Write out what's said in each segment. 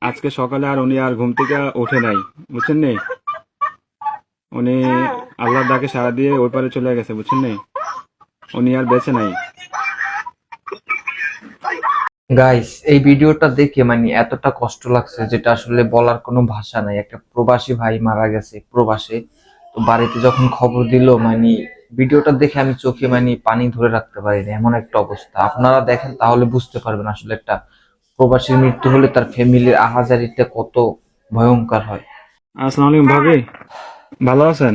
আজকে সকালে আর উনি আর ঘুম থেকে ওঠে নাই, বুঝছেন নি? উনি আল্লাহর ডাকে সাড়া দিয়ে ওই পারে চলে গেছে, বুঝছেন নি? উনি আর বেঁচে নাই। গাইস, এই ভিডিওটা দেখে মানে এতটা কষ্ট লাগছে যেটা আসলে বলার কোনো ভাষা নাই। একটা প্রবাসী ভাই মারা গেছে প্রবাসে। তো বাড়িতে যখন খবর দিল মানে ভিডিওটা দেখে আমি চোখে মানে পানি ধরে রাখতে পারিনি, এমন একটা অবস্থা। আপনারা দেখেন তাহলে বুঝতে পারবেন আসলে একটা প্রবাসীর মৃত্যু হলে তার ফ্যামিলির আহাজারিটা কত ভয়ঙ্কর হয়। আসসালামু আলাইকুম ভাবি, ভালো আছেন?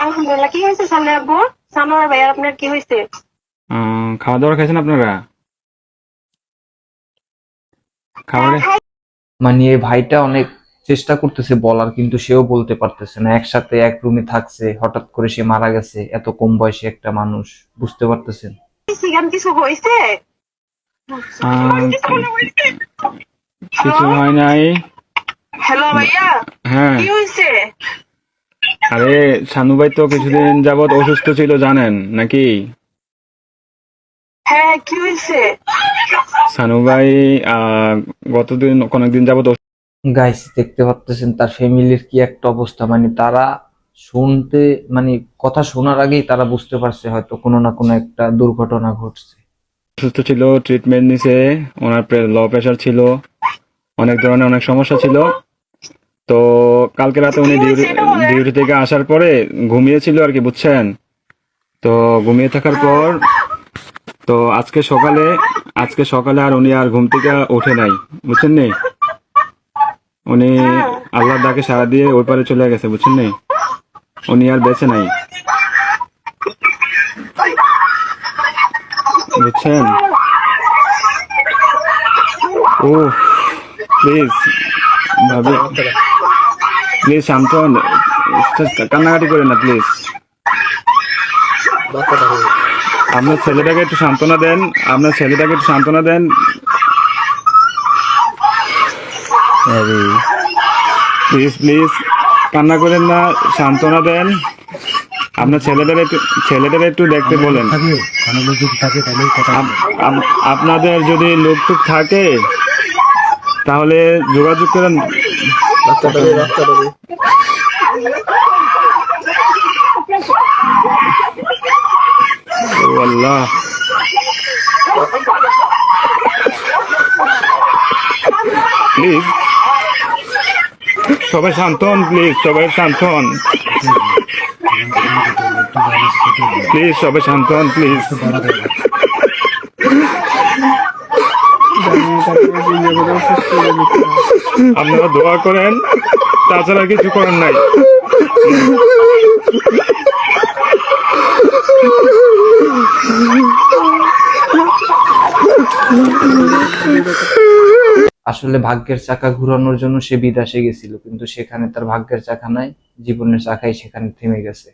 আলহামদুলিল্লাহ। কি হয়েছে সামনে আব্বু? সানোয়ার ভাই, আপনার কি হয়েছে? খাওয়া দাওয়া খাইছেন আপনারা? খাবারে মানে এই ভাইটা অনেক চেষ্টা করতেছে বলার, কিন্তু সেও বলতে পারতেছে না। একসাথে এক রুমে থাকছে, হঠাৎ করে সে মারা গেছে, এত কম বয়সী একটা মানুষ, বুঝতে পারতেছেন। সিগান কিছু হয়েছে? কিছু হয় নাই। হ্যালো ভাইয়া, হ্যাঁ, কি হয়েছে? আরে শানু ভাই তো কিছুদিন যাবত অসুস্থ ছিল, জানেন নাকি? হ্যাঁ, কি হয়েছে? শানু ভাই কয়েকদিন যাবত গাইস, দেখতে পাচ্তেছেন তার ফ্যামিলির কি একটা অবস্থা। মানে তারা শুনতে মানে কথা শোনার আগেই তারা বুঝতে পারছে হয়তো কোনো না কোনো একটা দুর্ঘটনা ঘটছে। অসুস্থ ছিল, ট্রিটমেন্ট নিছে। ওনার লো প্রেশার ছিল, অনেক ধরনের অনেক সমস্যা ছিল। তো কালকে রাতে কি উনি হয়েছে এটা বলেন? ডিউটি থেকে আসার পরে ঘুমিয়েছিল আর কি, বুঝছেন? তো ঘুমিয়ে থাকার পর তো আজকে সকালে আর উনি আর ঘুম থেকে ওঠে নাই, বুঝছেন নি? উনি আল্লাহর ডাকে সাড়া দিয়ে ওই পারে চলে গেছে, বুঝছেন নি? উনি আর বেঁচে নাই, বুঝছেন? ও প্লিজ ভাবি, প্লিজ শান্ত হন, কান্নাকাটি করেন না প্লিজ। আপনার ছেলেটাকে একটু সান্ত্বনা দেন, আপনার ছেলেটাকে একটু সান্ত্বনা দেন। প্লিজ প্লিজ কান্না করেন না, সান্ত্বনা দেন। আপনার ছেলেদের একটু দেখতে বলেন। আপনাদের যদি লোকটুক থাকে তাহলে যোগাযোগ করেন। ও আল্লাহ, প্লিজ সবাই শান্ত হন, প্লিজ সবাই শান্ত হন, প্লিজ সবাই শান্ত হন, প্লিজ। আপনারা দোয়া করেন, তাছাড়া কিছু করার নাই। আসলে ভাগ্যের চাকা ঘুরানোর জন্য সে বিদেশে গেছিল, কিন্তু সেখানে তার ভাগ্যের চাকা নাই, জীবনের চাকাই সেখানে থেমে গেছে।